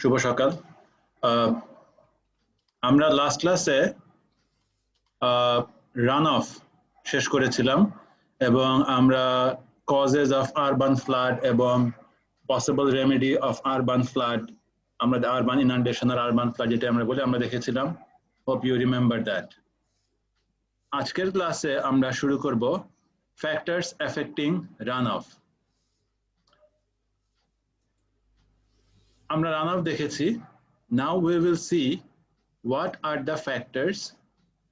শুভ সকাল। আমরা লাস্ট ক্লাসে রান অফ শেষ করেছিলাম এবং আমরা কজেস অফ আরবান ফ্লাড এবং possible remedy of urban flood, আমরা আরবান ইনান্ডেশন আর আরবান ফ্লাড যেটা আমরা বলি আমরা দেখেছিলাম। Hope you remember that. আজকের ক্লাসে আমরা শুরু করব ফ্যাক্টরস এফেক্টিং রান অফ। আমরা রান অফ দেখেছি। Now we will see what are the factors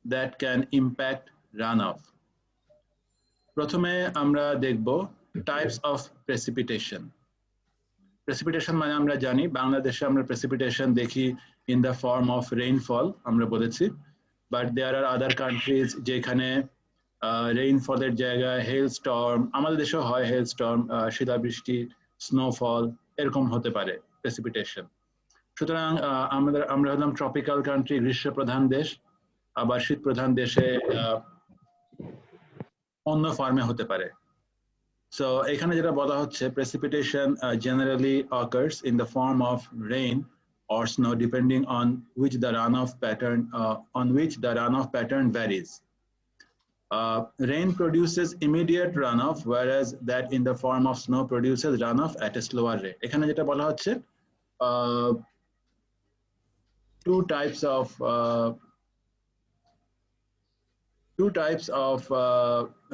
that can impact runoff. প্রথমে আমরা দেখব types of precipitation. Precipitation মানে আমরা জানি বাংলাদেশে আমরা precipitation দেখি in the form of rainfall আমরা বলেছি, but there are other countries যেখানে rainfall এর জায়গায় hailstorm, আমাদের দেশেও হয় hailstorm, শিলাবৃষ্টি, snowfall এরকম হতে পারে precipitation. সুতরাং আমরা হলাম ট্রপিক্যাল কান্ট্রি, গ্রীষ্ম প্রধান দেশ, আবার শীত প্রধান দেশে অন্য ফর্মে হতে পারে। সো এখানে যেটা বলা হচ্ছে precipitation generally occurs in the form of rain or snow depending on which the runoff pattern varies. Rain produces immediate runoff, whereas that in the form of snow produces runoff at a slower rate. এখানে যেটা বলা হচ্ছে two types of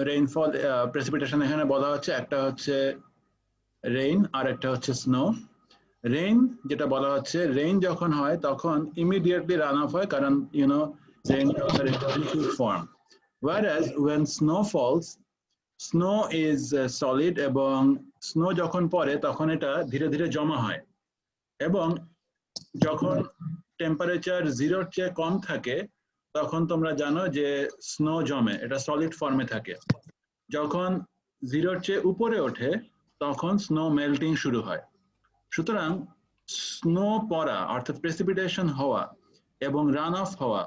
rainfall precipitation এখানে বলা হচ্ছে, একটা হচ্ছে rain আর একটা হচ্ছে snow. Rain যেটা বলা হচ্ছে, rain যখন হয় তখন immediately run off হয়, কারণ rain are in liquid form, whereas when snow falls, snow is solid এবং snow যখন পড়ে তখন এটা ধীরে ধীরে জমা হয় এবং যখন টেম্পারেচার 0-র চেয়ে কম থাকে তখন তোমরা জানো যে স্নো জমে, এটা সলিড ফর্মে থাকে। যখন 0-র চেয়ে উপরে ওঠে তখন স্নো মেল্টিং শুরু হয়। সুতরাং স্নো পড়া অর্থাৎ প্রেসিপিটেশন হওয়া এবং রান অফ হওয়া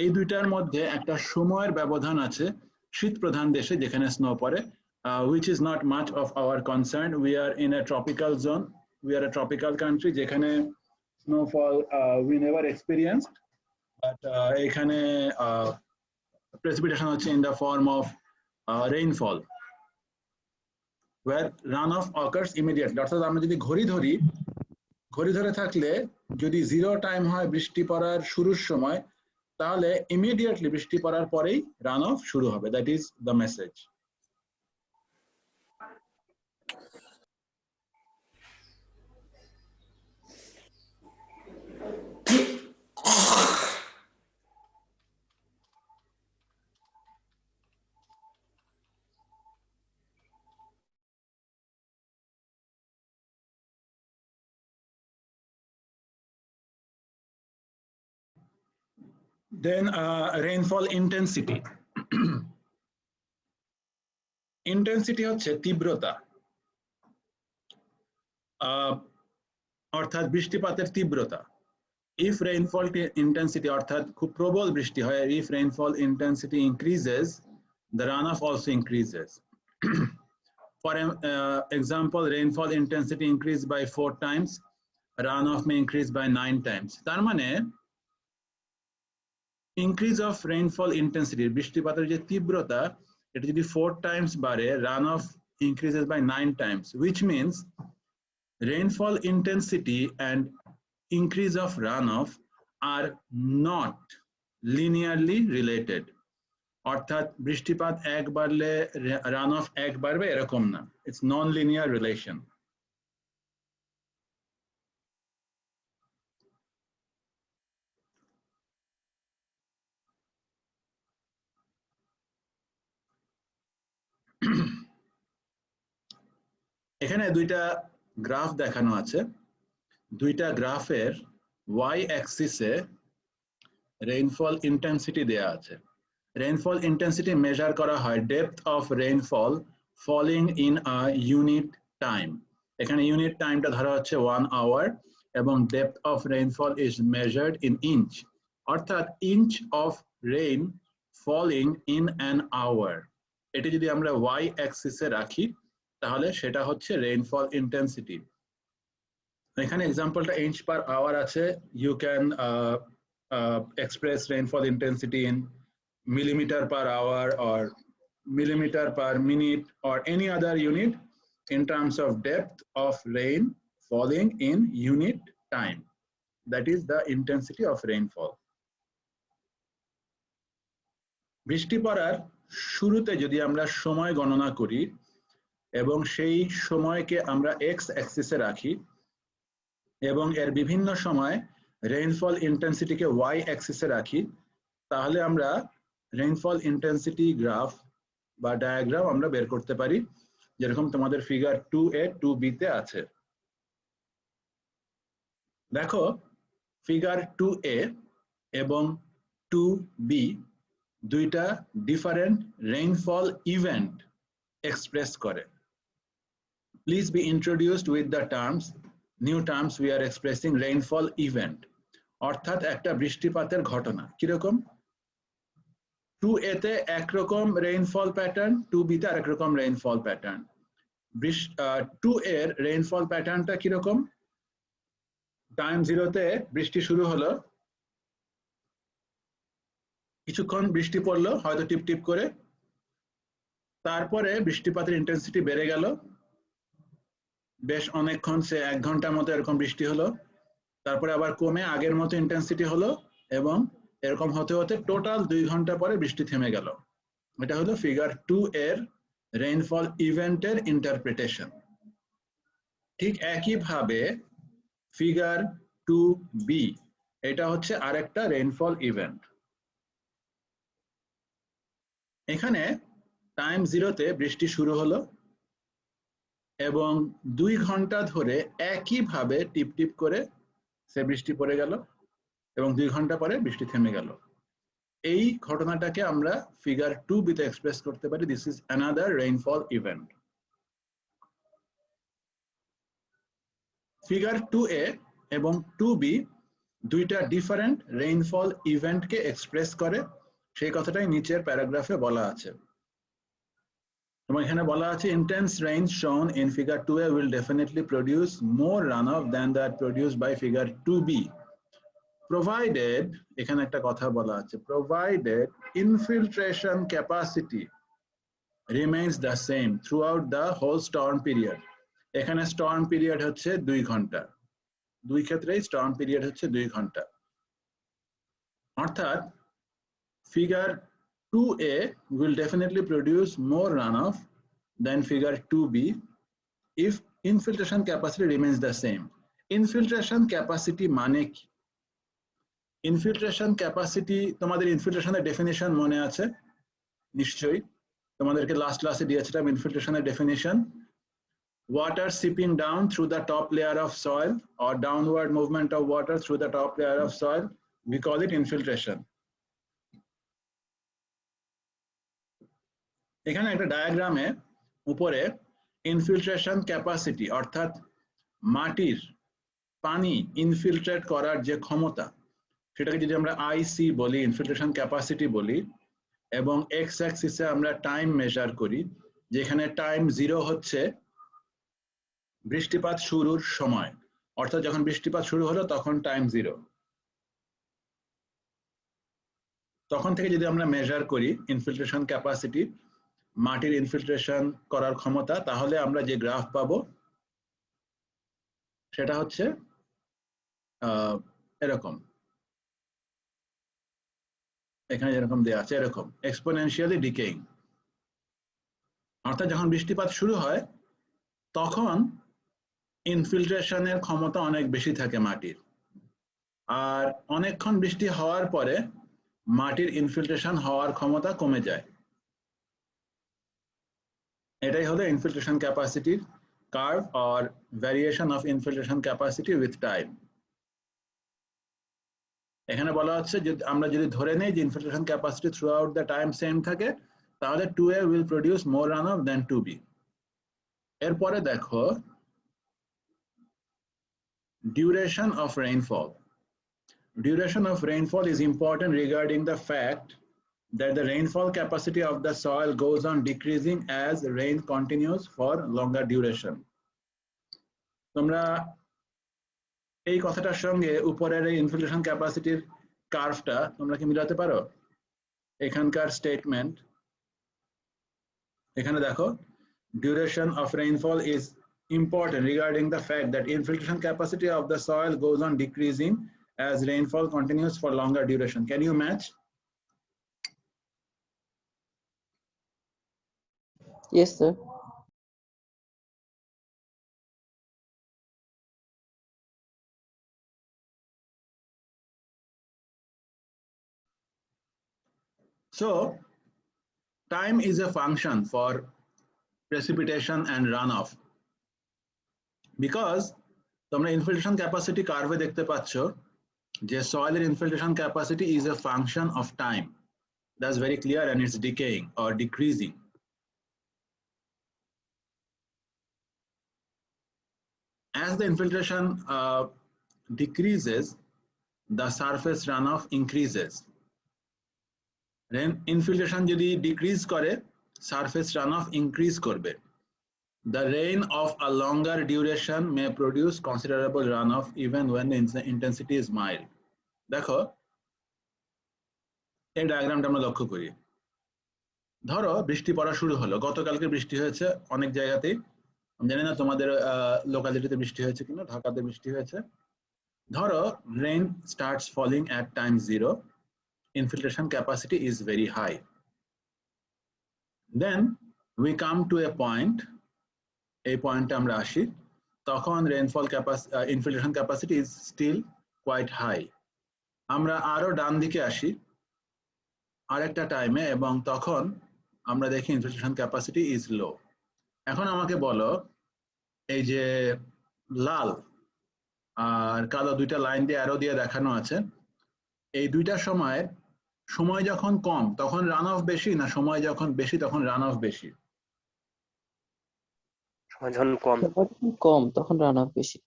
এই দুইটার মধ্যে একটা সময়ের ব্যবধান আছে শীত প্রধান দেশে যেখানে স্নো পড়ে, which is not much of our concern. We are in a tropical zone, we are a tropical country যেখানে snowfall we never experienced, but এখানে precipitation হচ্ছে in the form of rainfall where runoff occurs immediately. অর্থাৎ আমরা যদি ঘড়ি ধরে থাকলে যদি 0 টাইম হয় বৃষ্টি পড়ার শুরুর সময়, তাহলে ইমিডিয়েটলি বৃষ্টি পড়ার পরেই runoff শুরু হবে। That is the message. Then rainfall intensity. Intensity হচ্ছে তীব্রতা, অর্থাৎ বৃষ্টিপাতের তীব্রতা। If rainfall intensity অর্থাৎ খুব প্রবল বৃষ্টি হয়, if rainfall intensity increases, the runoff also increases. For example, rainfall intensity increased by 4 times, runoff may increase by 9 times. তার মানে increase of rainfall intensity, বৃষ্টিপাতের যে তীব্রতা, এটা যদি 4 times বাড়ে, runoff increases by 9 times, which means rainfall intensity and increase of runoff are not linearly related. অর্থাৎ বৃষ্টিপাত 1 বাড়লে runoff 1 বাড়বে এরকম না, it's non-linear relation. এখানে দুইটা গ্রাফ দেখানো আছে, দুইটা গ্রাফের y অ্যাক্সিসে রেইনফল ইন্টেন্সিটি দেয়া আছে। রেইনফল ইন্টেন্সিটি মেজার করা হয় depth of rainfall falling in a unit time. এখানে ইউনিট টাইমটা ধরা হচ্ছে 1 আওয়ার এবং depth of rainfall is measured in inch, অর্থাৎ inch of rain falling in an hour. এটি যদি আমরা y অ্যাক্সিসে রাখি তাহলে সেটা হচ্ছে রেইনফল ইন্টেন্সিটি। এখানে এক্সাম্পলটা ইঞ্চ পার আওয়ার আছে। You can express rainfall intensity in millimeter per hour or millimeter per minute or any other unit in terms of depth of rain falling in unit time. That is the intensity of rainfall. বৃষ্টি পড়ার শুরুতে যদি আমরা সময় গণনা করি এবং সেই সময়কে আমরা এক্স অ্যাক্সিসে রাখি এবং এর বিভিন্ন সময় রেইনফল ইন্টেন্সিটিকে ওয়াই অ্যাক্সিসে রাখি, তাহলে আমরা রেইনফল ইন্টেন্সিটি গ্রাফ বা ডায়াগ্রাম আমরা বের করতে পারি, যেরকম তোমাদের ফিগার 2A 2B তে আছে। দেখো ফিগার 2A এবং 2B দুইটা ডিফারেন্ট রেইনফল ইভেন্ট এক্সপ্রেস করে। Please be introduced with the terms, new terms we are expressing rainfall event, অর্থাৎ একটা বৃষ্টিপাতের ঘটনা। কিরকম? 2A তে একরকম রেইনফল প্যাটার্ন, 2B তে আরেক রকম রেইনফল প্যাটার্ন। 2A এর রেইনফল প্যাটার্নটা কিরকম? টাইম জিরোতে বৃষ্টি শুরু হলো, কিছুক্ষণ বৃষ্টি পড়লো হয়তো টিপ টিপ করে, তারপরে বৃষ্টিপাতের ইন্টেন্সিটি বেড়ে গেল, বেশ অনেকক্ষণ, সে 1 ঘন্টার মতো এরকম বৃষ্টি হলো, তারপরে আবার কমে আগের মতো ইন্টেন্সিটি হলো এবং এরকম হতে হতে টোটাল 2 ঘন্টা পরে বৃষ্টি থেমে গেল। এটা হলো ফিগার 2 এর রেইনফল ইভেন্টের ইন্টারপ্রিটেশন। ঠিক একইভাবে ফিগার 2B এটা হচ্ছে আরেকটা রেইনফল ইভেন্ট। এখানে টাইম জিরোতে বৃষ্টি শুরু হলো এবং 2 ঘন্টা ধরে একইভাবে টিপ টিপ করে সে বৃষ্টি পড়ে গেল এবং 2 ঘন্টা পরে বৃষ্টি থেমে গেল। এই ঘটনাটাকে আমরা ফিগার 2B তে এক্সপ্রেস করতে পারি। This is another rainfall event. Figure 2A এবং 2B দুইটা ডিফারেন্ট রেইনফল ইভেন্টকে এক্সপ্রেস করে, সেই কথাটাই নিচের প্যারাগ্রাফে বলা আছে। এবং এখানে বলা আছে intense rain shown in figure 2A will definitely produce more runoff than that produced by figure 2B provided, এখানে একটা কথা বলা আছে, provided infiltration capacity remains the same throughout the whole storm period. এখানে storm period হচ্ছে 2 ঘন্টা, দুই ক্ষেত্রেই storm period হচ্ছে 2 ঘন্টা। অর্থাৎ figure 2A will definitely produce more runoff than figure 2B if infiltration capacity remains the same. Infiltration capacity মানে কি? Infiltration capacity, তোমাদের ইনফিল্ট্রেশনের ডেফিনিশন মনে আছে নিশ্চয়ই, তোমাদেরকে লাস্ট ক্লাসে দিয়েছিলাম ইনফিল্ট্রেশনের definition. Water seeping down through the top layer of soil or downward movement of water through the top layer of soil, we call it infiltration. এখানে একটা ডায়াগ্রামে উপরে ইনফিল্ট্রেশন ক্যাপাসিটি অর্থাৎ মাটির পানি ইনফিল্ট্রেট করার যে ক্ষমতা, সেটাকে যদি আমরা আইসি বলি, ইনফিল্ট্রেশন ক্যাপাসিটি বলি, এবং এক্স অ্যাক্সিসে আমরা টাইম মেজার করি, যেখানে টাইম জিরো হচ্ছে বৃষ্টিপাত শুরুর সময়, অর্থাৎ যখন বৃষ্টিপাত শুরু হলো তখন টাইম জিরো। তখন থেকে যদি আমরা মেজার করি ইনফিল্ট্রেশন ক্যাপাসিটি, মাটির ইনফিল্ট্রেশন করার ক্ষমতা, তাহলে আমরা যে গ্রাফ পাবো সেটা হচ্ছে এরকম, এখানে যেরকম দেওয়া আছে এরকম এক্সপোনেনশিয়ালি ডিকেইং। অর্থাৎ যখন বৃষ্টিপাত শুরু হয় তখন ইনফিল্ট্রেশনের ক্ষমতা অনেক বেশি থাকে মাটির, আর অনেকক্ষণ বৃষ্টি হওয়ার পরে মাটির ইনফিল্ট্রেশন হওয়ার ক্ষমতা কমে যায়। এটাই হলো ইনফিল্ট্রেশন ক্যাপাসিটির curve or variation of infiltration capacity with time. এখানে বলা হচ্ছে যে আমরা যদি ধরে নেই যে infiltration capacity throughout the time same থাকে, তাহলে 2A will produce more runoff than 2B. এরপরে দেখো duration of rainfall. Duration of rainfall is important regarding the fact that the rainfall capacity of the soil goes on decreasing as rain continues for longer duration. তোমরা এই কথাটার সঙ্গে উপরের এই infiltration ক্যাপাসিটির কার্ভটা তোমরা কি মিলাতে পারো? এখানকার স্টেটমেন্ট এখানে দেখো, duration of rainfall is important regarding the fact that infiltration capacity of the soil goes on decreasing as rainfall continues for longer duration. Can you match? Yes, sir. So time is a function for precipitation and runoff because তোমরা infiltration capacity curve দেখতে পাচ্ছ যে soil infiltration capacity is a function of time. That's very clear, and it's decaying or decreasing. As the infiltration decreases, the surface runoff increases. Then infiltration যদি decrease করে, surface runoff increase করবে. The rain of a longer duration may produce considerable runoff even when the intensity is mild. দেখো এই ডায়াগ্রামটা আমরা লক্ষ্য করি। ধরো বৃষ্টি পড়া শুরু হলো, গতকালকে বৃষ্টি হয়েছে অনেক জায়গাতেই, আমি জানি না তোমাদের লোকালিটিতে বৃষ্টি হয়েছে কিনা, ঢাকাতে বৃষ্টি হয়েছে। ধরো rain starts falling at time 0, infiltration capacity is very high. Then we come to a point, এই পয়েন্টে আমরা আসি, তখন rainfall capacity infiltration capacity is still quite high. আমরা আরো ডান দিকে আসি আরেকটা টাইমে এবং তখন আমরা দেখি infiltration capacity is low. এখন আমাকে বলো এই যে লাল আর কালো দুইটা লাইন দিয়ে অ্যারো দিয়ে দেখানো আছে, এই দুইটা সময় যখন কম তখন রান অফ বেশি না সময় যখন বেশি তখন রান অফ বেশি? সময় যখন কম কম তখন রান অফ বেশি।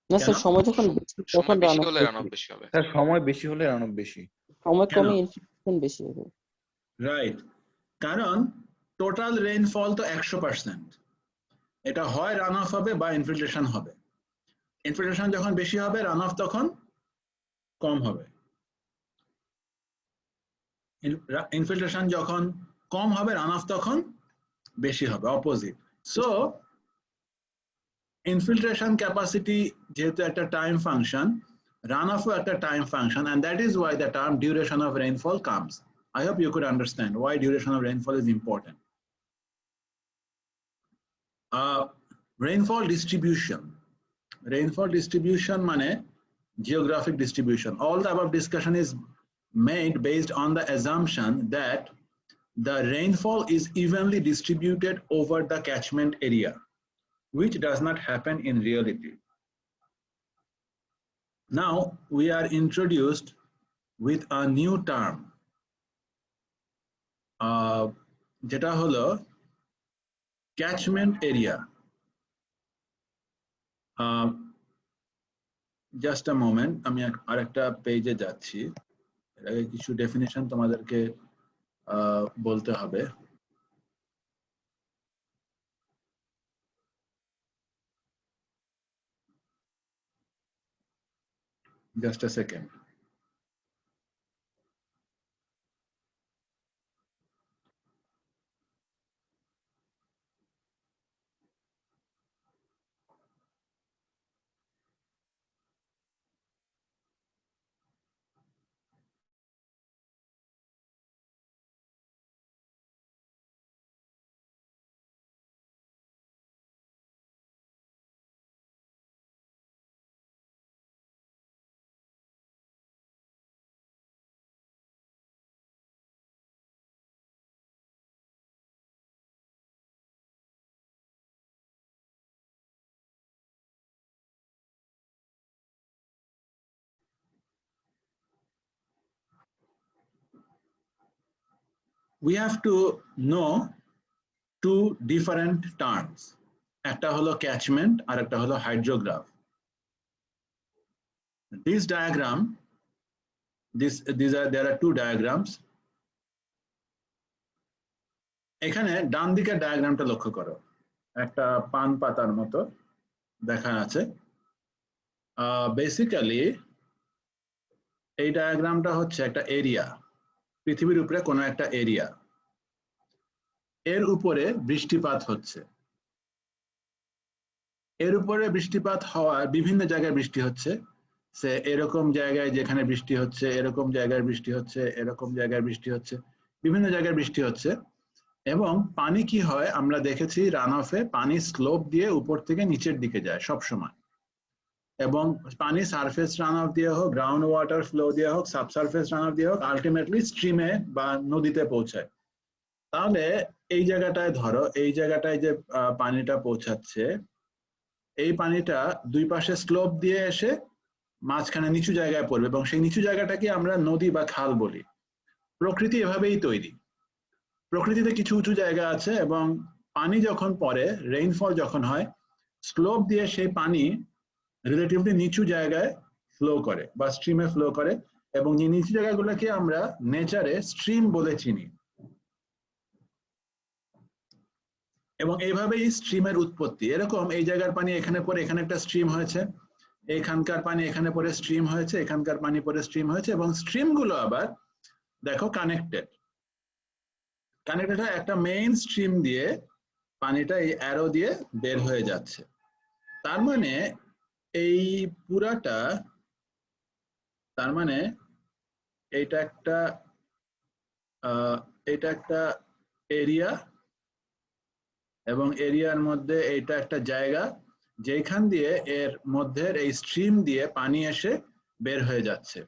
না স্যার, সময় যখন বেশি তখন রান অফ বেশি হবে। স্যার সময় বেশি হলে রান অফ বেশি, সময় কমে ইনফিল্ট্রেশন বেশি হবে। রাইট, কারণ টোটাল রেইনফল তো 100%, এটা হয় রান অফ হবে বা ইনফিল্ট্রেশন হবে। ইনফিল্ট্রেশন যখন বেশি হবে রান অফ তখন কম হবে, ইনফিল্ট্রেশন যখন কম হবে রান অফ তখন বেশি হবে, অপোজিট। সো infiltration capacity যেহেতু একটা টাইম ফাংশন, runoff একটা time function, and that is why the term duration of rainfall comes. I hope you could understand why duration of rainfall is important. Rainfall distribution. Rainfall distribution মানে geographic distribution. All the above discussion is made based on the assumption that the rainfall is evenly distributed over the catchment area, which does not happen in reality. Now we are introduced with a new term, যেটা হলো catchment area. Just a moment, আমি আরেকটা পেজে যাচ্ছি, এর আগে কিছু definition তোমাদেরকে বলতে হবে। Just a second. We have to know two different terms. একটা হলো catchment আর একটা হলো hydrograph. This diagram, there are two diagrams. এখানে ডান দিকের ডায়াগ্রামটা লক্ষ্য করো, একটা পান পাতার মতো, দেখানো আছে। বেসিক্যালি এই ডায়াগ্রামটা হচ্ছে একটা এরিয়া, পৃথিবীর উপরে কোনো একটা এরিয়া, এর উপরে বৃষ্টিপাত হচ্ছে, এর উপরে বৃষ্টিপাত হওয়ার বিভিন্ন জায়গায় বৃষ্টি হচ্ছে, সে এরকম জায়গায় যেখানে বৃষ্টি হচ্ছে, এরকম জায়গায় বৃষ্টি হচ্ছে, এরকম জায়গায় বৃষ্টি হচ্ছে, বিভিন্ন জায়গায় বৃষ্টি হচ্ছে। এবং পানি কি হয় আমরা দেখেছি রান অফে, পানি স্লোপ দিয়ে উপর থেকে নিচের দিকে যায় সব সময়, এবং পানি সারফেস রান অফ দিয়ে হোক, গ্রাউন্ড ওয়াটার ফ্লো দিয়ে হোক, সাবসারফেস রান অফ দিয়ে হোক, আলটিমেটলি স্ট্রিমে বা নদীতে পৌঁছায়। তাহলে এই জায়গাটায় ধরো, এই জায়গাটায় যে পানিটা পৌঁছাচ্ছে, এই পানিটা দুই পাশে স্লোপ দিয়ে এসে মাঝখানে নিচু জায়গায় পড়বে, এবং সেই নিচু জায়গাটাকে আমরা নদী বা খাল বলি। প্রকৃতি এভাবেই তৈরি। প্রকৃতিতে কিছু উঁচু জায়গা আছে, এবং পানি যখন পড়ে, রেইনফল যখন হয়, স্লোপ দিয়ে সেই পানি রিলেটিভলি নিচু জায়গায় ফ্লো করে বা স্ট্রিমে ফ্লো করে, এবং এই নিচু জায়গাগুলোকে আমরা নেচারে স্ট্রিম বলে চিনি। এবং এইভাবেই স্ট্রিমের উৎপত্তি। এরকম এই জায়গার পানি এখানে পড়ে এখানে একটা স্ট্রিম হয়েছে, এখানকার পানি এখানে পড়ে স্ট্রিম হয়েছে, এখানকার পানি পড়ে স্ট্রিম হয়েছে, এবং স্ট্রিমগুলো আবার দেখো কানেক্টেড। কানেক্টেড হয় একটা মেইন স্ট্রিম দিয়ে, পানিটা এই অ্যারো দিয়ে বের হয়ে যাচ্ছে। তার মানে এই পুরাটা, তার মানে এটা একটা এরিয়া, এবং এরিয়ার মধ্যে এইটা একটা জায়গা যেখান দিয়ে এর মধ্যে এই স্ট্রিম দিয়ে পানি এসে বের হয়ে যাচ্ছে।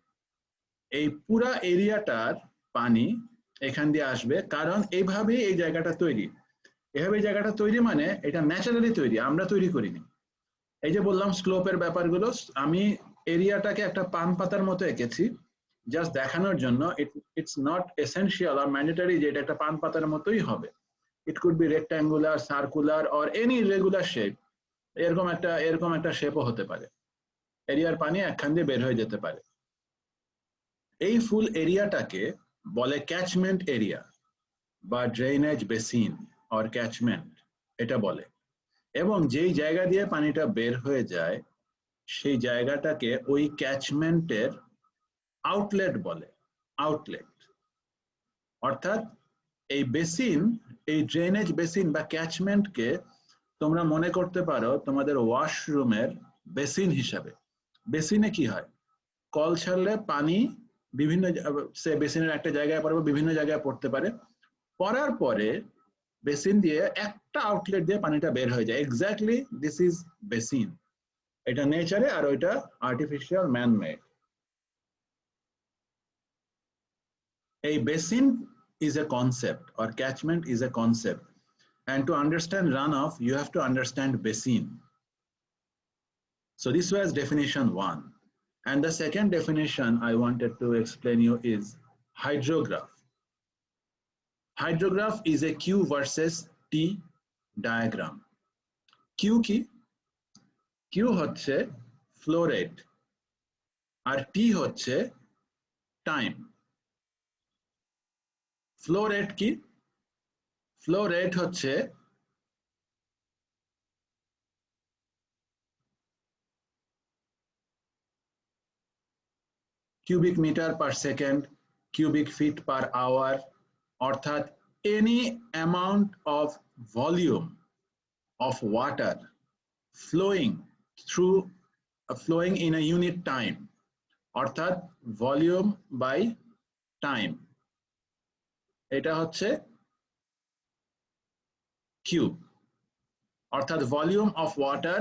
এই পুরা এরিয়াটার পানি এখান দিয়ে আসবে, কারণ এইভাবেই এই জায়গাটা তৈরি। এভাবে এই জায়গাটা তৈরি মানে এটা ন্যাচারালি তৈরি, আমরা তৈরি করিনি। এই যে বললাম স্লোপের ব্যাপারগুলো, আমি এরিয়াটাকে একটা পান পাতার মতো এঁকেছি জাস্ট দেখানোর জন্য। ইটস নট এসেনশিয়াল আর ম্যান্ডেটরি যে এটা একটা পান পাতার মতোই হবে। It could be rectangular, circular or any regular shape. এরকম একটা শেপও হতে পারে। এরিয়ার পানি একখান দিয়ে বের হয়ে যেতে পারে। এই ফুল এরিয়াটাকে বলে ক্যাচমেন্ট এরিয়া বা ড্রেনেজ বেসিন অর ক্যাচমেন্ট এটা বলে। এবং যেই জায়গা দিয়ে পানিটা বের হয়ে যায় সেই জায়গাটাকে ওই ক্যাচমেন্টের আউটলেট বলে। আউটলেট অর্থাৎ এই বেসিন, এই ড্রেনেজ বেসিন বা ক্যাচমেন্টকে তোমরা মনে করতে পারো তোমাদের ওয়াশরুমের বেসিন হিসাবে। বেসিনে কি হয়, কল ছাড়লে পানি বিভিন্ন সে বেসিনের একটা জায়গায় পড়বে, বিভিন্ন জায়গায় পড়তে পারে, পড়ার পরে বেসিন দিয়ে একটা আউটলেট দিয়ে পানিটা বের হয়ে যায়। Exactly this is basin. এটা নেচারে, আর ওইটা artificial man made. A basin is a concept or catchment is a concept, and to understand runoff you have to understand basin. So this was definition 1, and the second definition I wanted to explain you is hydrograph. Hydrograph is a Q versus T diagram. Q কি? Q হচ্ছে flow rate আর T হচ্ছে time. Flow rate কি? Flow rate হচ্ছে cubic metre per second, cubic feet per hour, অর্থাৎ any amount of volume of water flowing in a unit time, অর্থাৎ volume by time, এটা হচ্ছে Q, অর্থাৎ volume of water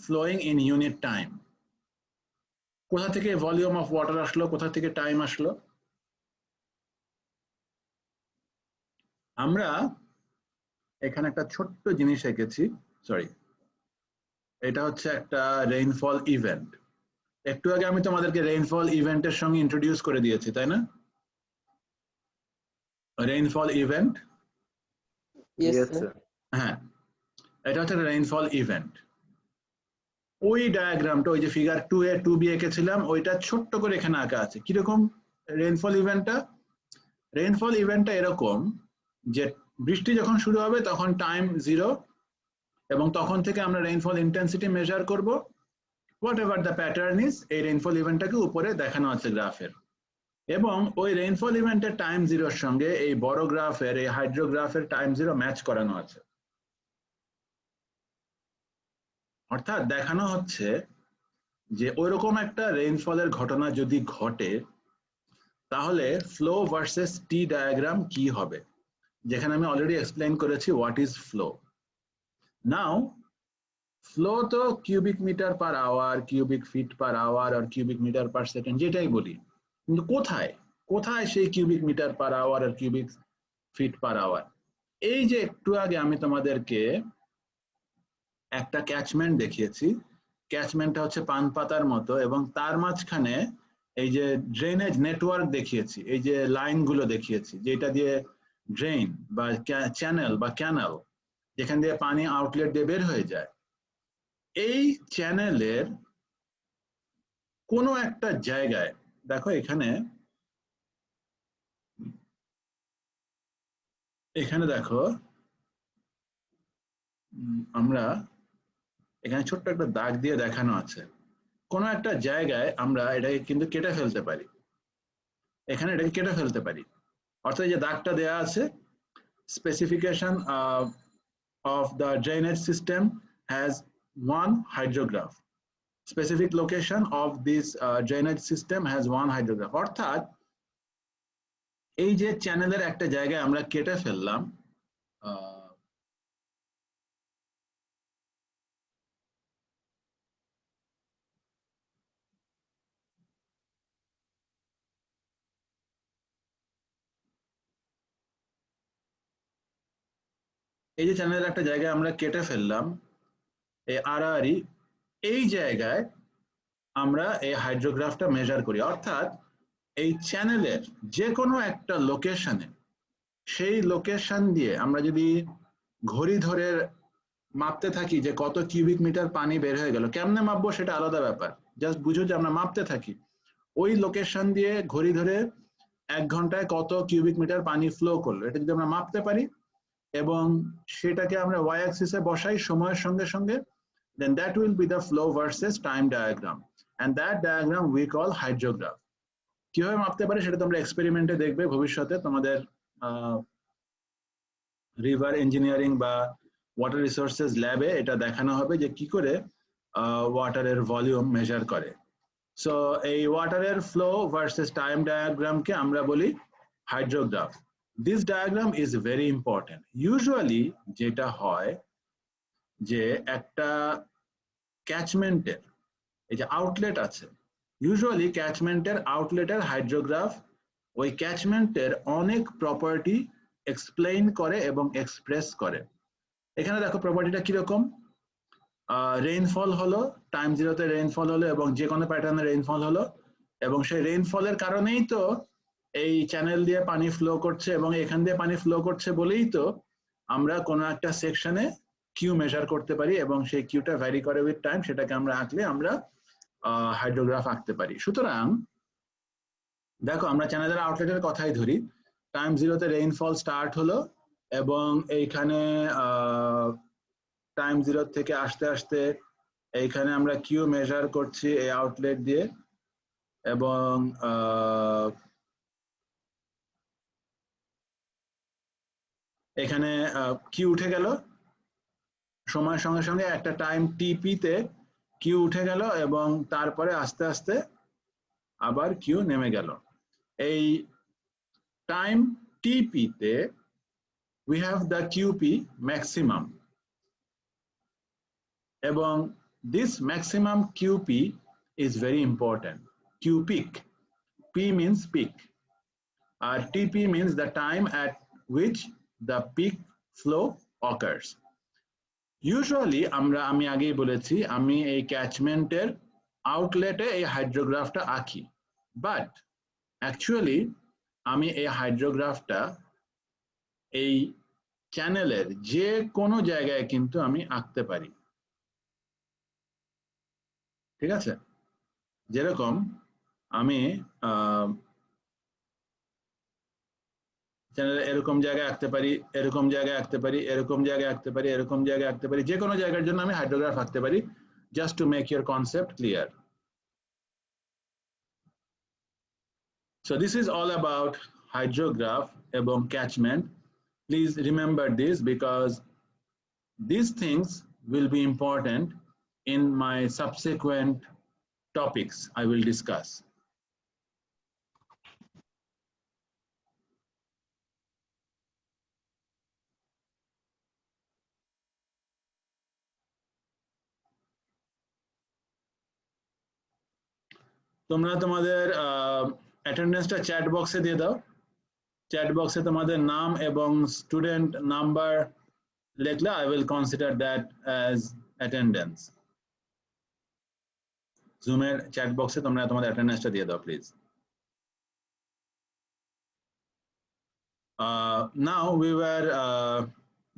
flowing in unit time. কোথা থেকে volume of water আসলো, কোথা থেকে টাইম আসলো? আমরা এখানে একটা ছোট্ট জিনিস এঁকেছি, সরি, এটা হচ্ছে একটা রেইনফল ইভেন্ট। একটু আগে আমি তোমাদেরকে রেইনফল ইভেন্টের সঙ্গে ইন্ট্রোডিউস করে দিয়েছি, তাই না? রেইনফল ইভেন্ট, হ্যাঁ, এটা হচ্ছে রেইনফল ইভেন্ট। ওই ডায়াগ্রামটা, ওই যে ফিগার 2A 2B এঁকেছিলাম, ওইটা ছোট্ট করে এখানে আঁকা আছে। কিরকম রেইনফল ইভেন্টটা? এরকম যে বৃষ্টি যখন শুরু হবে তখন টাইম 0, এবং তখন থেকে আমরা রেইনফল ইন্টেন্সিটি মেজার করব। What ever the pattern is, এই রেইনফল ইভেন্টটাকে উপরে দেখানো আছে গ্রাফের, এবং ওই রেইনফল ইভেন্টের টাইম জিরোর সঙ্গে এই বড় গ্রাফের, এই হাইড্রোগ্রাফের টাইম জিরো ম্যাচ করানো আছে। অর্থাৎ দেখানো হচ্ছে যে ওইরকম একটা রেইনফলের ঘটনা যদি ঘটে তাহলে ফ্লো ভার্সেস টি ডায়াগ্রাম কি হবে, যেখানে আমি অলরেডি এক্সপ্লেইন করেছি what is flow. Now flow তো cubic metre per hour, cubic feet per hour আর কিউবিক মিটার পার সেকেন্ড যেটাই বলি, কিন্তু কোথায় কোথায় সেই কিউবিক মিটার পার আওয়ার আর কিউবিক ফিট পার আওয়ার? এই যে একটু আগে আমি তোমাদেরকে একটা ক্যাচমেন্ট দেখিয়েছি, ক্যাচমেন্টটা হচ্ছে পান পাতার মতো, এবং তার মাঝখানে এই যে ড্রেনেজ নেটওয়ার্ক দেখিয়েছি, এই যে লাইনগুলো দেখিয়েছি যেটা দিয়ে ড্রেন বা চ্যানেল বা ক্যানাল যেখান দিয়ে পানি আউটলেট দিয়ে বের হয়ে যায়, এই চ্যানেলের কোনো একটা জায়গায় দেখো এখানে দেখো আমরা এখানে ছোট্ট একটা দাগ দিয়ে দেখানো আছে, কোনো একটা জায়গায় আমরা এটাকে কিন্তু কেটে ফেলতে পারি, এখানে এটাকে কেটে ফেলতে পারি। অর্থাৎ এই যে দাগটা দেওয়া আছে, specification of the drainage system has one hydrograph. Specific location of this drainage system has one hydrograph. অর্থাৎ এই যে চ্যানেলের একটা জায়গায় আমরা কেটে ফেললাম, এই যে চ্যানেলের একটা জায়গায় আমরা কেটে ফেললাম এই আড়াআড়ি, এই জায়গায় আমরা এই হাইড্রোগ্রাফটা মেজার করি। অর্থাৎ এই চ্যানেলের যে কোনো একটা লোকেশনে, সেই লোকেশন দিয়ে আমরা যদি ঘড়ি ধরে মাপতে থাকি যে কত কিউবিক মিটার পানি বের হয়ে গেল, কেমনে মাপবো সেটা আলাদা ব্যাপার, জাস্ট বুঝো যে আমরা মাপতে থাকি ওই লোকেশন দিয়ে ঘড়ি ধরে 1 ঘন্টায় কত কিউবিক মিটার পানি ফ্লো করলো, এটা যদি আমরা মাপতে পারি এবং সেটাকে আমরা ওয়াই অ্যাক্সিসে বসাই সময়ের সঙ্গে সঙ্গে, then that will be the flow versus time diagram, and that diagram we call hydrograph. কিভাবে মাপতে পারে সেটা তোমরা এক্সপেরিমেন্টে দেখবে ভবিষ্যতে তোমাদের রিভার ইঞ্জিনিয়ারিং বা ওয়াটার রিসোর্সেস ল্যাবে এটা দেখানো হবে যে কি করে ওয়াটারের ভলিউম মেজার করে। সো এই ওয়াটারের ফ্লো ভার্সেস টাইম ডায়াগ্রামকে আমরা বলি hydrograph. This diagram is very important. Usually যেটা হয় যে একটা ক্যাচমেন্টের এই যে আউটলেট আছে, ইউজুয়ালি ক্যাচমেন্টের আউটলেটের হাইড্রোগ্রাফ ওই ক্যাচমেন্টের অনেক প্রপার্টি এক্সপ্লেইন করে এবং এক্সপ্রেস করে। এখানে দেখো প্রপার্টিটা কিরকম, রেইনফল হলো, টাইম জিরোতে রেইনফল হলো এবং যে কোনো প্যাটার্নে রেইনফল হলো, এবং সেই রেইনফলের কারণেই তো এই চ্যানেল দিয়ে পানি ফ্লো করছে এবং এখান দিয়ে পানি ফ্লো করছে বলেই তো আমরা কোনো একটা সেকশনে কিউ মেজার করতে পারি এবং সেই কিউটা ভ্যারি করে উইথ টাইম, সেটাকে আমরা আঁকলে আমরা হাইড্রোগ্রাফ আঁকতে পারি। সুতরাং দেখো আমরা চ্যানেলের আউটলেটের কথাই ধরি, টাইম জিরোতে রেইনফল স্টার্ট হলো এবং এইখানে টাইম জিরো থেকে আস্তে আস্তে এইখানে আমরা কিউ মেজার করছি এই আউটলেট দিয়ে, এবং এখানে কিউ উঠে গেল সময়ের সঙ্গে সঙ্গে, একটা টাইম টিপি তে কিউ উঠে গেল এবং তারপরে আস্তে আস্তে আবার কিউ নেমে গেল। এই টাইম টিপি তে we have the QP maximum, এবং this maximum QP is very important. Q peak, P means peak, R TP means the time at which the peak flow occurs. Usually আমি আগেই বলেছি আমি এই ক্যাচমেন্টের আউটলেটে এই হাইড্রোগ্রাফটা আঁকি, বাট অ্যাকচুয়ালি আমি এই হাইড্রোগ্রাফটা এই চ্যানেলের যে কোনো জায়গায় কিন্তু আমি আঁকতে পারি, ঠিক আছে? যেরকম আমি চ্যানেলে এরকম জায়গায় আঁকতে পারি, এরকম জায়গায় আঁকতে পারি, এরকম জায়গায় আঁকতে পারি, এরকম জায়গায় আঁকতে পারি, যে কোনো জায়গার জন্য আমি হাইড্রোগ্রাফ আঁকতে পারি, just to make your concept clear. So this is all about hydrograph এবং catchment. Please remember this because these things will be important in my subsequent topics I will discuss. তোমরা তোমাদের অ্যাটেন্ডেন্সটা চ্যাট বক্সে দিয়ে দাও। Chat বক্সে তোমাদের নাম এবং স্টুডেন্ট নাম্বার লিখলে I will consider that as attendance. জুমের চ্যাট বক্সে তোমরা তোমাদের অ্যাটেন্ডেন্সটা দিয়ে দাও please. Now we were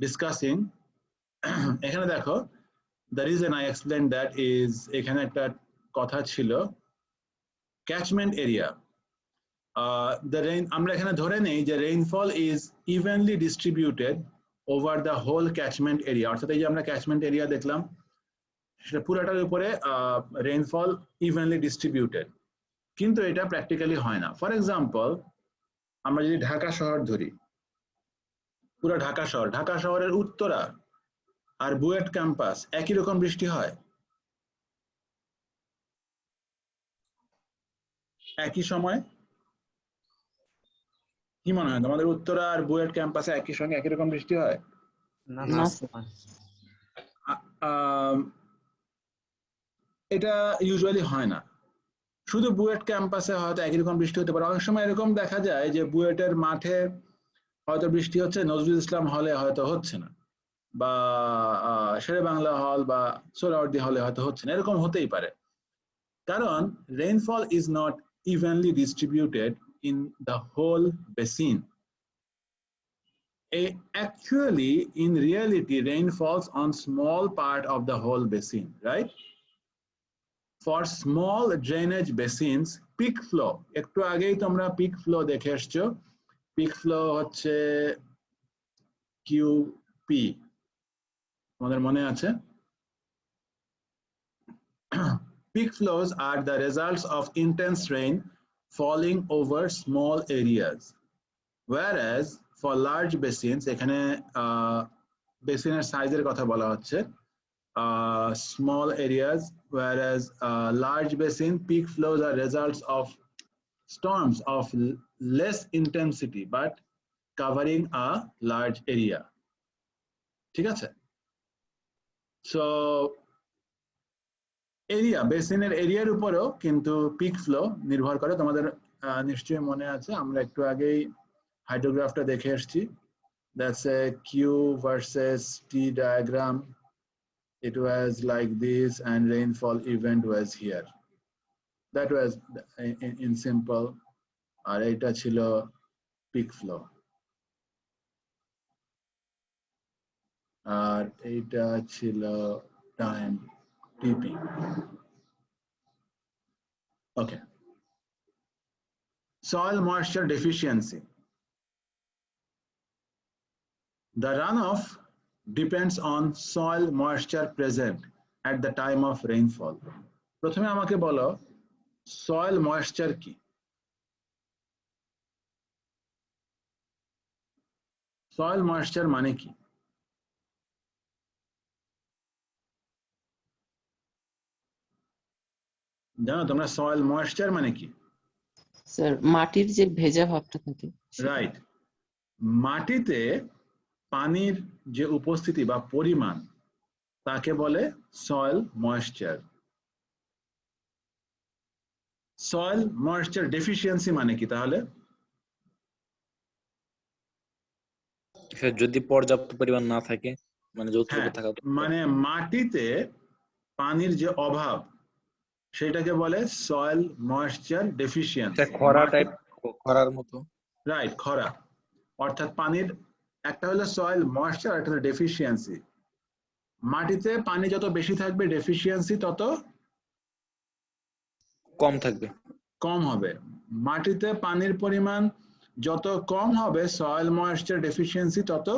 discussing এখানে দেখো the reason I explained that is এখানে একটা কথা ছিল catchment area. The rain আমরা এখানে ধরে নেই যে rainfall is evenly distributed over the whole catchment area, অর্থাৎ এই যে আমরা catchment area দেখলাম সেটা পুরোটার উপরে rainfall evenly distributed, কিন্তু এটা প্র্যাকটিক্যালি হয় না। ফর এক্সাম্পল আমরা যদি ঢাকা শহর ধরি, পুরো ঢাকা শহরের উত্তরা আর বুয়েট ক্যাম্পাস একই রকম বৃষ্টি হয়? একই সময়? কি মনে হয় তোমাদের উত্তরা আর বুয়েট ক্যাম্পাসে একই সঙ্গে একই রকম বৃষ্টি হয়? না এটা ইউজুয়ালি হয় না। শুধু বুয়েট ক্যাম্পাসে হয়তো একই রকম বৃষ্টি হতে পারে। অনেক সময় এরকম দেখা যায় যে বুয়েটের মাঠে হয়তো বৃষ্টি হচ্ছে, নজরুল ইসলাম হলে হয়তো হচ্ছে না, বা শেরে বাংলা হল বা সোহরাওয়ার্দী হলে হয়তো হচ্ছে না, এরকম হতেই পারে। কারণ rainfall is not evenly distributed in the whole basin. Actually, in reality, rain falls on small part of the whole basin, right? For small drainage basins, peak flow, একটু আগেই তোমরা peak flow দেখে আসছো। peak flow হচ্ছে QP, তোমাদের মনে আছে? Peak flows are the results of intense rain falling over small areas, whereas for large basins, এখানে বেসিনের সাইজের কথা বলা হচ্ছে, small areas, whereas large basin peak flows are results of storms of less intensity but covering a large area. ঠিক আছে? So area, বেসিনের এরিয়ার উপরেও কিন্তু পিক ফ্লো নির্ভর করে। তোমাদের নিশ্চয়ই মনে আছে আমরা একটু আগেই হাইড্রোগ্রাফটা দেখে এসেছি। That's a Q versus T diagram. It was like this and rainfall event was here. That was in simple. আর এটা ছিল পিক ফ্লো, আর এইটা ছিল time TP. Okay. Soil moisture deficiency. The runoff depends on soil moisture present at the time of rainfall. প্রথমে আমাকে বলো soil moisture কি? soil moisture মানে কি? জানো তোমরা সয়েল ময়েশ্চার মানে কি? স্যার মাটির যে ভেজা ভাবটা থাকে। রাইট, মাটিতে পানির যে উপস্থিতি বা পরিমাণ তাকে বলে soil moisture. Soil moisture deficiency মানে কি তাহলে? যদি পর্যাপ্ত পরিমাণ না থাকে, মানে যতটুকু থাকা, মানে মাটিতে পানির যে অভাব সেটাকে বলে সয়েল ময়েশ্চার ডেফিসিয়েন্সি। খরা টাইপ, খরার মতো। রাইট, খরা। অর্থাৎ পানির একটা হলো সয়েল ময়েশ্চার, একটা হলো ডেফিসিয়েন্সি। মাটিতে পানি যত বেশি থাকবে ডেফিসিয়েন্সি তত কম থাকবে, কম হবে। মাটিতে পানির পরিমাণ যত কম হবে সয়েল ময়েশ্চার ডেফিসিয়েন্সি তত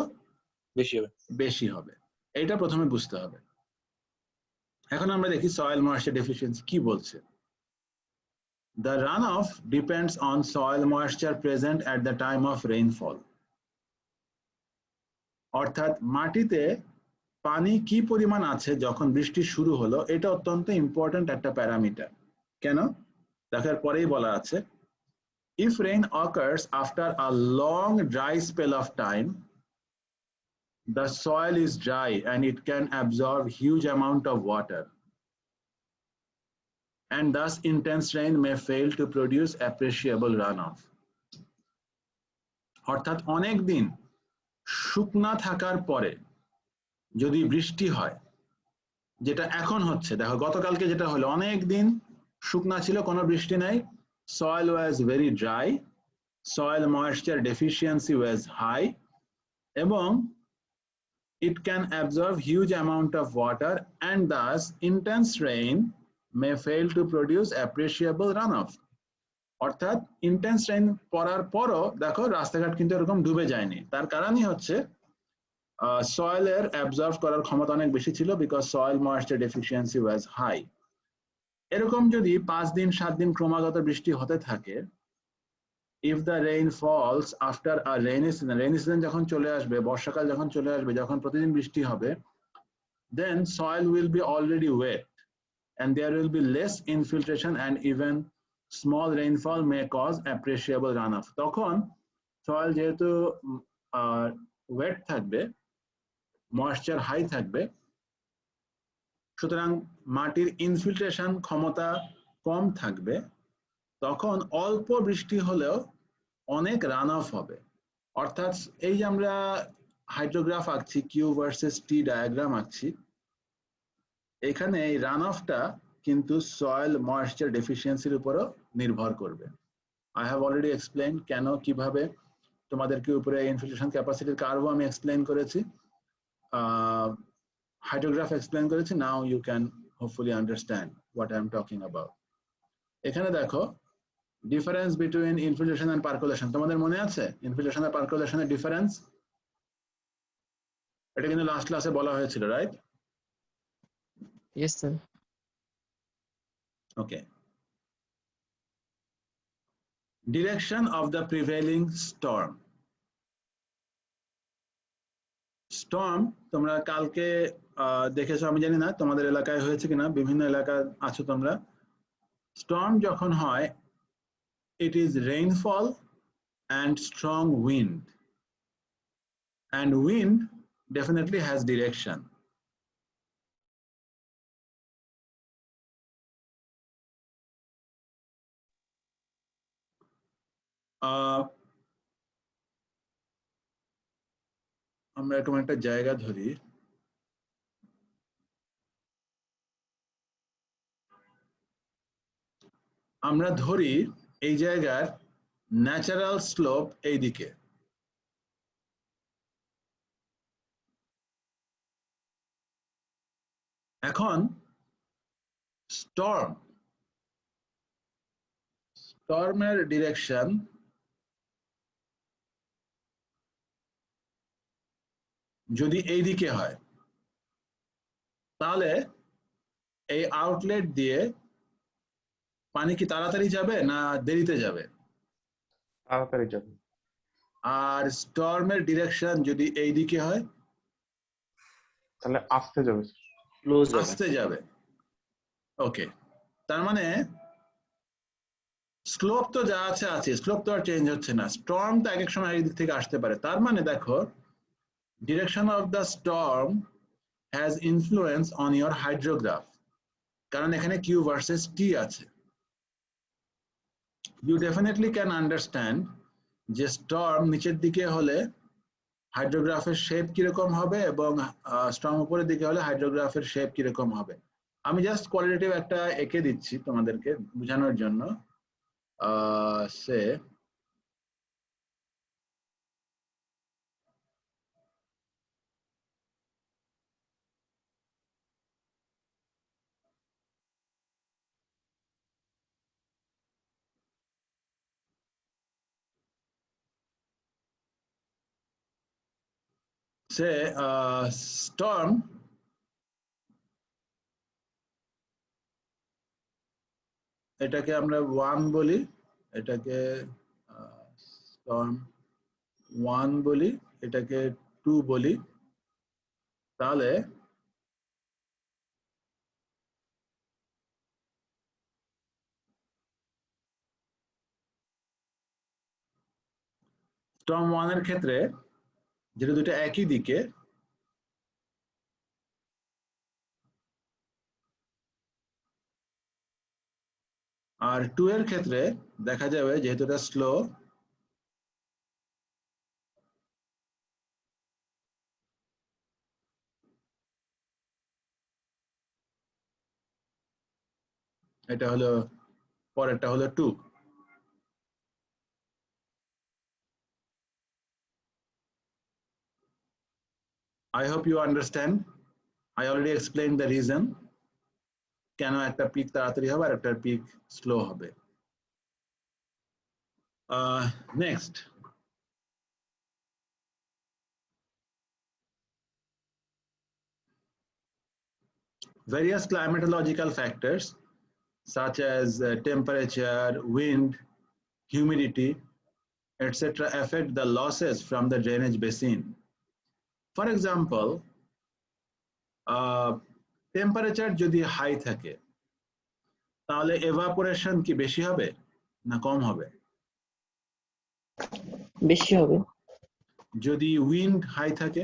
বেশি হবে। বেশি হবে। এটা প্রথমে বুঝতে হবে। এখন আমরা দেখি সয়েল ময়েশ্চার ডেফিসিয়েন্সি কি বলছে। The runoff depends on soil moisture present at the time of rainfall. অর্থাৎ মাটিতে পানি কি পরিমাণ আছে যখন বৃষ্টি শুরু হলো, এটা অত্যন্ত ইম্পর্ট্যান্ট একটা প্যারামিটার। কেন? দেখার পরেই বলা আছে, if rain occurs after a long dry spell of time, the soil is dry and it can absorb huge amount of water, and thus intense rain may fail to produce appreciable runoff. অর্থাৎ অনেক দিন শুকনা থাকার পরে যদি বৃষ্টি হয়, যেটা এখন হচ্ছে, দেখো গতকালকে যেটা হলো, অনেক দিন শুকনা ছিল, কোনো বৃষ্টি নাই, soil was very dry, soil moisture deficiency was high, এবং it can absorb huge amount of water and thus intense rain may fail to produce appreciable runoff. অর্থাৎ ইন্টেন্স রেইন পড়ার পরও দেখো রাস্তাঘাট কিন্তু এরকম ডুবে যায়নি। তার কারণই হচ্ছে সয়েলের অ্যাবজর্ব করার ক্ষমতা অনেক বেশি ছিল, because soil moisture deficiency was high. এরকম যদি 5 দিন 7 দিন ক্রমাগত বৃষ্টি হতে থাকে, if the rain falls after a rainy season যখন চলে আসবে, বর্ষাকাল যখন চলে আসবে, যখন প্রতিদিন বৃষ্টি হবে, then soil will be already wet and there will be less infiltration and even small rainfall may cause appreciable runoff. তখন সয়েল যেহেতু ওয়েট থাকবে, ময়েশ্চার হাই থাকবে, সুতরাং মাটির ইনফিল্ট্রেশন ক্ষমতা কম থাকবে, তখন অল্প বৃষ্টি হলেও অনেক রান অফ হবে। অর্থাৎ এই যে আমরা হাইড্রোগ্রাফ আঁকছি, কিউ ভার্সেস টি ডায়াগ্রাম আঁকছি, এখানে এই রান অফটা কিন্তু সয়েল ময়েশ্চার ডেফিসিয়েন্সির উপরও নির্ভর করবে। আই হ্যাভ অলরেডি এক্সপ্লেইন কেন, কিভাবে তোমাদেরকে উপরে ইনফিল্ট্রেশন ক্যাপাসিটির কার্ভও আমি এক্সপ্লেইন করেছি, হাইড্রোগ্রাফ এক্সপ্লেইন করেছি। Now you can hopefully understand what I am talking about. এখানে দেখো difference between infiltration and percolation, তোমাদের মনে আছে ইনফিল্ট্রেশন আর পার্কুলেশনের ডিফারেন্স? এটা কিন্তু লাস্ট ক্লাসে বলা হয়েছিল, right? Yes, sir. Okay. Direction of the prevailing storm. Storm তোমরা কালকে দেখেছো, আমি জানি না তোমাদের এলাকায় হয়েছে কিনা, বিভিন্ন এলাকায় আছো তোমরা। স্টর্ম যখন হয়, it is rainfall and strong wind, and wind definitely has direction. আমরা এরকম একটা জায়গা ধরি, আমরা ধরি এই জায়গার ন্যাচারাল স্লোপ এই দিকে, এখন স্টর্মের ডিরেকশন যদি এই দিকে হয়, তাহলে এই আউটলেট দিয়ে পানি কি তাড়াতাড়ি যাবে না দেরিতে যাবে? তাড়াতাড়ি যাবে। আর স্টর্মের ডিরেকশন যদি এই দিকে হয়, তাহলে আস্তে যাবে, ক্লোজ যাবে। আস্তে যাবে। ওকে, তার মানে স্লোপ তো যা আছে আছে, স্লোপ তো আর চেঞ্জ হচ্ছে না। স্টর্ম তো এক এক সময় এই দিক থেকে আসতে পারে। তার মানে দেখো, direction of the storm has influence on your hydrograph, কারণ এখানে কিউ ভার্সেস টি আছে। ইউ ডেফিনেটলি ক্যান আন্ডারস্ট্যান্ড যে স্টর্ম নিচের দিকে হলে হাইড্রোগ্রাফের শেপ কিরকম হবে এবং স্টর্ম উপরের দিকে হলে হাইড্রোগ্রাফের শেপ কিরকম হবে। আমি জাস্ট কোয়ালিটেটিভ একটা এঁকে দিচ্ছি তোমাদেরকে বোঝানোর জন্য। সে সে স্টর্ম এটাকে আমরা 1 বলি, এটাকে স্টর্ম 1 বলি, এটাকে 2 বলি, তাহলে স্টর্ম 1 এর ক্ষেত্রে যেটা দুটো একই দিকে, আর 2 এর ক্ষেত্রে দেখা যাবে যেহেতু এটা স্লো, এটা হলো পরেরটা হলো 2। I hope you understand. I already explained the reason কেন একটা পিক তাড়াতাড়ি হবে আর একটা পিক স্লো হবে। Next, various climatological factors such as temperature, wind, humidity, etc. affect the losses from the drainage basin. For example, temperature যদি high থাকে তাহলে evaporation কি বেশি হবে না কম হবে? বেশি হবে। যদি wind হাই থাকে,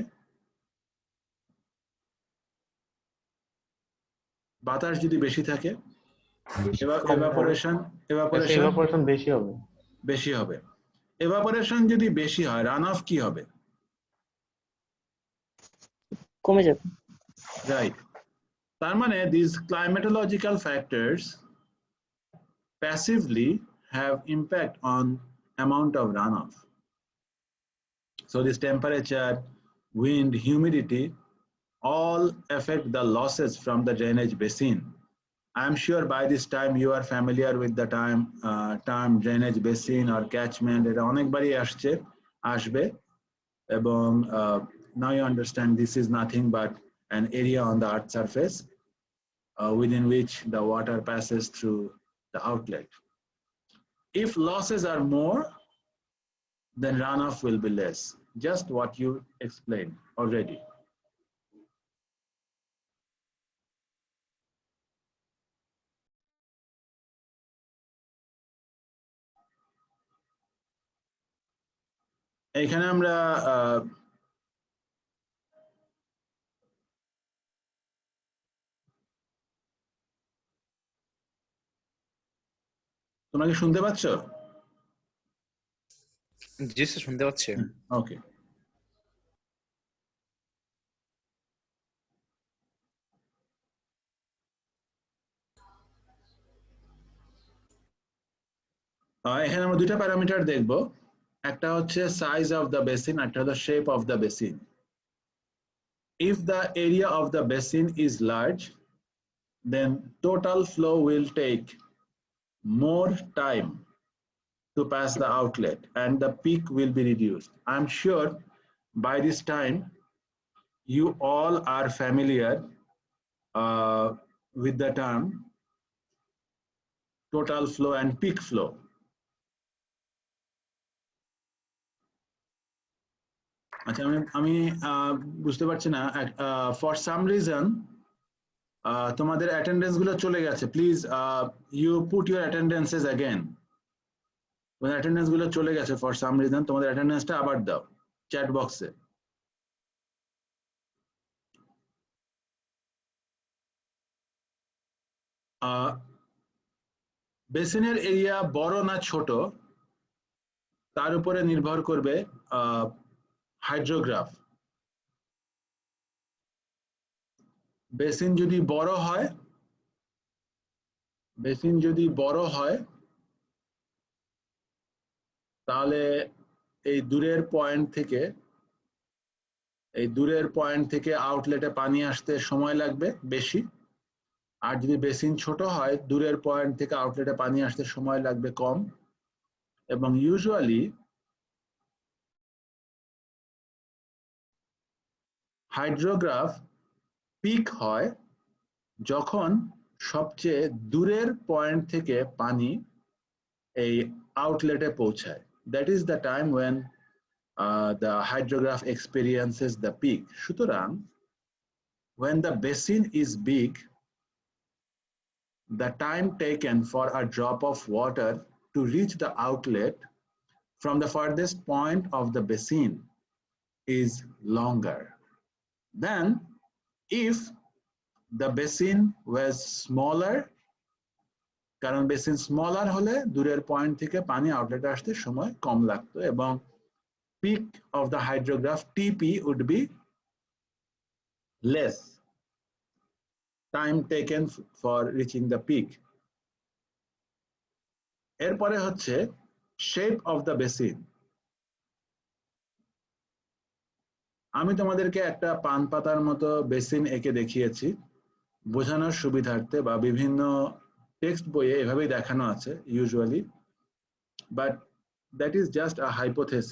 বাতাস যদি বেশি থাকে, evaporation বেশি হবে। বেশি হবে। evaporation যদি বেশি হয়, রান অফ কি হবে? কমে যাবে। রাইট। তার মানে these climatological factors passively have impact on amount of runoff. So this temperature, wind, humidity all affect the losses from the drainage basin. I'm sure by this time you are familiar with the term drainage basin or catchment. এটা অনেকবারই আসবে এবং now you understand this is nothing but an area on the earth surface within which the water passes through the outlet. If losses are more, then runoff will be less. Just what you explained already. এখানে আমরা তোমরা কি শুনতে পাচ্ছ? জি sir, শুনতে পাচ্ছি। ওকে, এখানে আমরা দুইটা প্যারামিটার দেখব, একটা হচ্ছে সাইজ অফ দ্য বেসিন, একটা হলো shape of the basin. If the area of the basin is large, then total flow will take more time to pass the outlet and the peak will be reduced. I'm sure by this time you all are familiar with the term total flow and peak flow. আচ্ছা, আমি বুঝতে পারছি না, for some reason তোমাদের attendance গুলো চলে গেছে। Please you put your attendances again. তোমাদের অ্যাটেন্ডেন্স গুলো চলে গেছে ফর সাম রিজন, তোমাদের অ্যাটেন্ডেন্সটা আবার দাও চ্যাট বক্সে। বেসিনের এরিয়া বড় না ছোট তার উপরে নির্ভর করবে হাইড্রোগ্রাফ। বেসিন যদি বড় হয় তাহলে এই দূরের পয়েন্ট থেকে আউটলেটে পানি আসতে সময় লাগবে বেশি, আর যদি বেসিন ছোট হয় দূরের পয়েন্ট থেকে আউটলেটে পানি আসতে সময় লাগবে কম। এবং ইউজুয়ালি হাইড্রোগ্রাফ পিক হয় যখন সবচেয়ে দূরের পয়েন্ট থেকে পানি এই আউটলেটে পৌঁছায়। That is the time when the hydrograph experiences the peak. সুতরাং when the basin is big, the time taken for a drop of water to reach the outlet from the farthest point of the basin is longer than if the basin was smaller. কারণ basin smaller হলে দূরের point থেকে পানি আউটলেটে আসতে সময় কম লাগতো এবং peak of the hydrograph TP would be less time taken for reaching the peak. এরপরে হচ্ছে shape of the basin. আমি তোমাদেরকে একটা পান পাতার মতো বেসিন এঁকে দেখিয়েছি বোঝানোর সুবিধার্থে, বা বিভিন্ন টেক্সট বইয়ে এভাবেই দেখানো আছে usually, but that is just a hypothesis.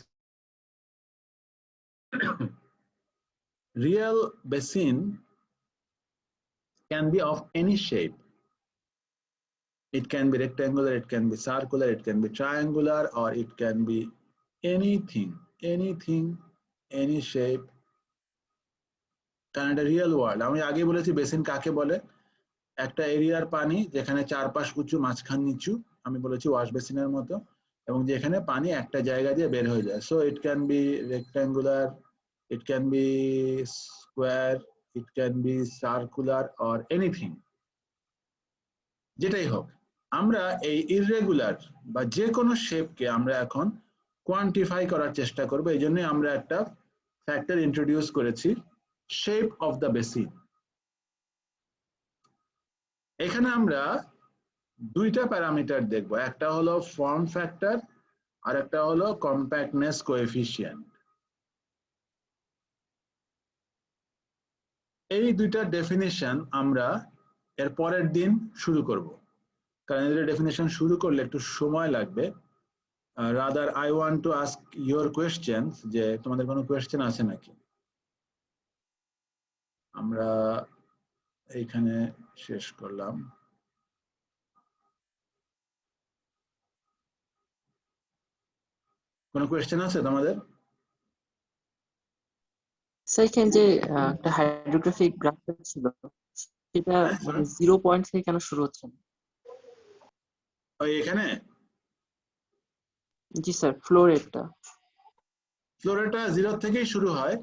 Real basin can be of any shape. It can be rectangular, it can be circular, it can be triangular, or it can be anything, any shape. কারণ এটা real world. আমি আগে বলেছি basin কাকে বলে, একটা এরিয়ার পানি যেখানে চারপাশ উঁচু মাঝখান নিচু, আমি বলেছি ওয়াশ বেসিনের মতো, এবং যেখানে পানি একটা জায়গা দিয়ে বের হয়ে যায়। So it can be rectangular, it can be square, it can be circular or anything. যেটাই হোক, আমরা এই ইররেগুলার বা যে কোনো শেপকে আমরা এখন কোয়ান্টিফাই করার চেষ্টা করব। এই জন্য আমরা একটা ফ্যাক্টর ইন্ট্রোডিউস করেছি, শেপ অফ দ্য বেসিন। এখানে আমরা দুইটা প্যারামিটার দেখব, একটা হলো ফর্ম ফ্যাক্টর আর একটা হলো কম্প্যাক্টনেস কোএফিসিয়েন্ট। এই দুইটা ডেফিনিশন আমরা এর পরের দিন শুরু করব, কারণ এদের ডেফিনিশন শুরু করলে একটু সময় লাগবে। Rather I want to ask your question, যে তোমাদের কোনো কোয়েশ্চেন আছে নাকি? আমরা এইখানে শেষ করলাম। কোনো কোয়েশ্চেন আছে তোমাদের? স্যার এখানে যে একটা হাইড্রোগ্রাফিক গ্রাফ ছিল সেটা মানে 0 পয়েন্ট থেকে কেন শুরু হচ্ছে না? ওই এখানে জি স্যার, ফ্লো রেটটা ফ্লোরেটা 0 থেকেই শুরু হয়।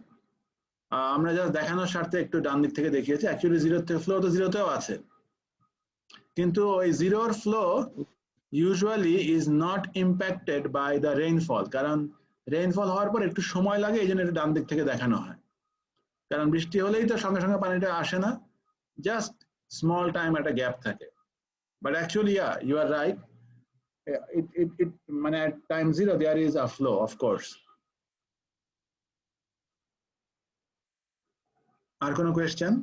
আমরা যা দেখানোর স্বার্থে একটু ডান দিক থেকে দেখিয়েছি, অ্যাকচুয়ালি 0 থেকে ফ্লো তো 0তেও আছে, কিন্তু ওই 0 flow usually is not impacted by the rainfall, কারণ রেইনফল হওয়ার পর একটু সময় লাগে, এই জন্য এটা ডান দিক থেকে দেখানো হয়। কারণ বৃষ্টি হলেই তো সঙ্গে সঙ্গে পানিটা আসে না, জাস্ট স্মল টাইম একটা গ্যাপ থাকে। But actually you are right, মানে at time 0 there is a flow, of course. আর কোনো কোয়েশ্চেন?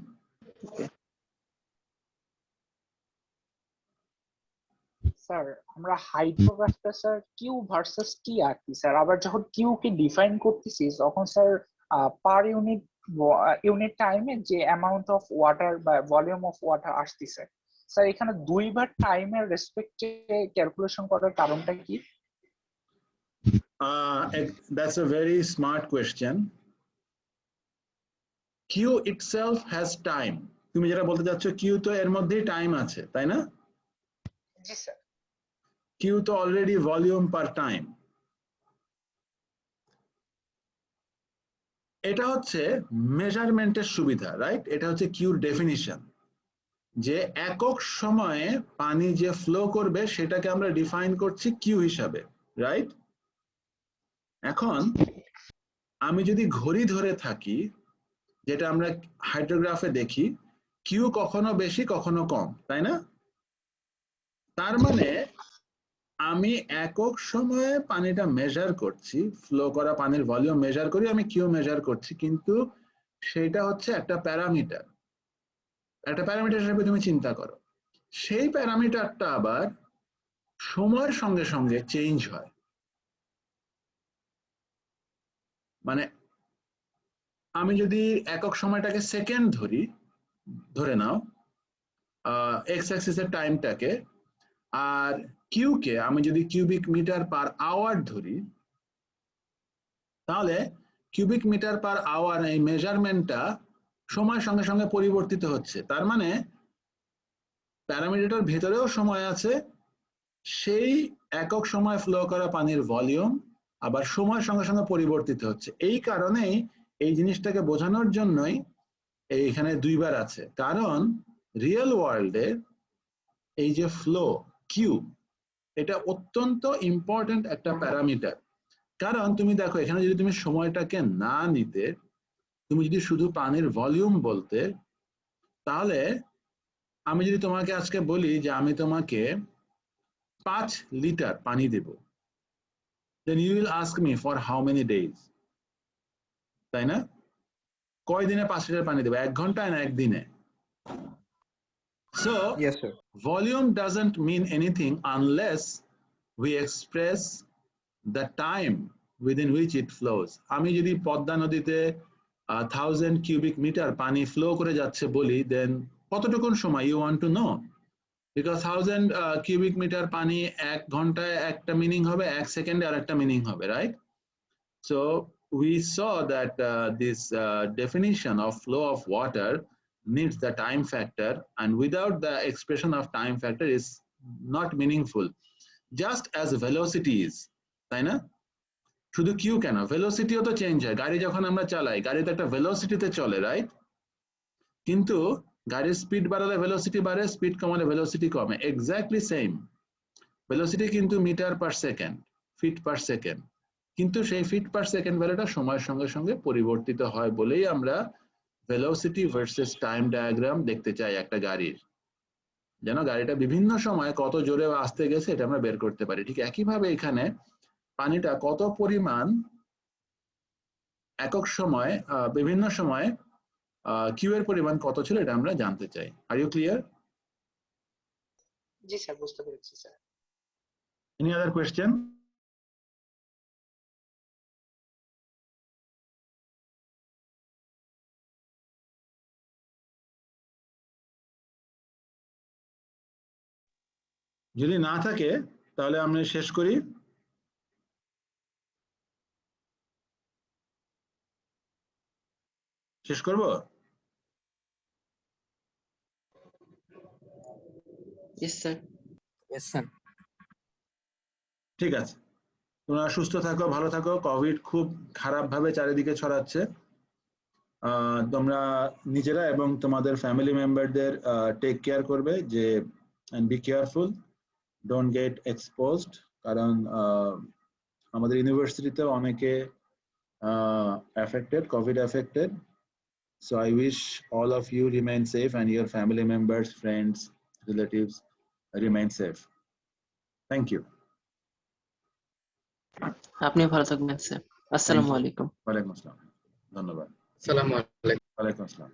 স্যার আমরা হাইড্রোগ্রাফটা স্যার কিউ ভার্সেস টি আঁকি স্যার, আবার যখন কিউ কে ডিফাইন করতেছি তখন স্যার পার ইউনিট টাইমে যে অ্যামাউন্ট অফ ওয়াটার বা ভলিউম অফ ওয়াটার আসতেছে, স্যার এখানে দুইবার টাইমের রেসপেক্টে ক্যালকুলেশন করার কারণটা কি? That's a very smart question. Q itself has time. তুমি যেটা বলতে যাচ্ছ, Q তো এর মধ্যেই টাইম আছে, তাই না? জি স্যার। Q তো অলরেডি ভলিউম পার টাইম। এটা হচ্ছে মেজারমেন্টের সুবিধা, রাইট? এটা হচ্ছে কিউর ডেফিনিশন, যে একক সময়ে পানি যে ফ্লো করবে সেটাকে আমরা ডিফাইন করছি কিউ হিসাবে, রাইট? এখন আমি যদি ঘড়ি ধরে থাকি, যেটা আমরা হাইড্রোগ্রাফে দেখি, কিউ কখনো বেশি কখনো কম, তাই না? তার মানে আমি একক সময়ে পানিটা মেজার করছি, ফ্লো করা পানির ভলিউম মেজার করি, আমি কিউ মেজার করছি, কিন্তু সেটা হচ্ছে একটা প্যারামিটার। একটা প্যারামিটার হিসেবে তুমি চিন্তা করো, সেই প্যারামিটারটা আবার সময়ের সঙ্গে সঙ্গে চেঞ্জ হয়। মানে আমি যদি একক সময়টাকে সেকেন্ড ধরে নাও এক্স অ্যাক্সিসের টাইমটাকে, আর কিউ কে আমি যদি কিউবিক মিটার পার আওয়ার ধরি, তাহলে কিউবিক মিটার পার আওয়ার এই মেজারমেন্টটা সময়ের সঙ্গে সঙ্গে পরিবর্তিত হচ্ছে। তার মানে প্যারামিটারটার ভেতরেও সময় আছে, সেই একক সময় ফ্লো করা পানির ভলিউম আবার সময়ের সঙ্গে সঙ্গে পরিবর্তিত হচ্ছে। এই কারণেই এই জিনিসটাকে বোঝানোর জন্যই এইখানে দুইবার আছে, কারণ রিয়েল ওয়ার্ল্ডে এই যে ফ্লো কিউ, এটা অত্যন্ত ইম্পর্টেন্ট একটা প্যারামিটার। কারণ তুমি দেখো এখানে যদি তুমি সময়টাকে না নিতে, তুমি যদি শুধু পানির ভলিউম বলতে, তাহলে আমি যদি তোমাকে আজকে বলি যে আমি তোমাকে 5 লিটার পানি দেব, then you will ask me for how many days, তাই না? কয় দিনে 5 লিটার পানি দেব, 1 ঘন্টায় না 1 দিনে? So Yes, sir. volume doesn't mean anything unless we express the time within which it flows. আমি যদি পদ্মা নদীতে 1000 cubic meter পানি ফ্লো করে যাচ্ছে বলি, then কতটুকুন সময়, you want to know, because 1000 cubic meter পানি 1 ঘন্টায় একটা মিনিং হবে, 1 সেকেন্ডে আর একটা মিনিং হবে, right? So we saw that this definition of flow of water needs the time factor, and without the expression of time factor is not meaningful, just as velocity is, তাই না? শুধু Q কেন, ভেলোসিটিও তো change হয়। গাড়ি যখন আমরা চালাই, গাড়ি তো একটা ভেলোসিটিতে চলে, রাইট? কিন্তু গাড়ির স্পিড বাড়ালে ভেলোসিটি বাড়ে, স্পিড কমালে ভেলোসিটি কমে, এক্স্যাক্টলি সেম। ভেলোসিটি কিন্তু metre per second, feet per second, কিন্তু সেই ফিট পার সেকেন্ড ভ্যালুটা সময়ের সঙ্গে সঙ্গে পরিবর্তিত হয় বলেই আমরা ভেলোসিটি ভার্সেস টাইম ডায়াগ্রাম দেখতে চাই একটা গাড়ির, যেন গাড়িটা বিভিন্ন সময় কত জোরে আসতে গেছে এটা আমরা বের করতে পারি। ঠিক একইভাবে এখানে পানিটা কত পরিমাণ একক সময় বিভিন্ন সময় কিউ এর পরিমাণ কত ছিল এটা আমরা জানতে চাই। Are you clear? জি স্যার, বুঝতে পেরেছি স্যার। Any other question? যদি না থাকে তাহলে আমরা শেষ করি। শেষ করব? Yes sir. Yes, sir. ঠিক আছে, তোমরা সুস্থ থাকো, ভালো থাকো। কোভিড খুব খারাপ ভাবে চারিদিকে ছড়াচ্ছে। তোমরা নিজেরা এবং তোমাদের ফ্যামিলি মেম্বারদের টেক কেয়ার করবে, যে and be careful, don't get exposed, কারণ আমাদের ইউনিভার্সিটিতে অনেকে affected, COVID affected. So I wish all of you remain safe and your family members, friends, relatives remain safe. Thank you. আপনিও ভালো থাকবেন স্যার। আসসালামু আলাইকুম। ওয়ালাইকুম আসসালাম। ধন্যবাদ। Assalamu alaikum. ওয়ালাইকুম আসসালাম।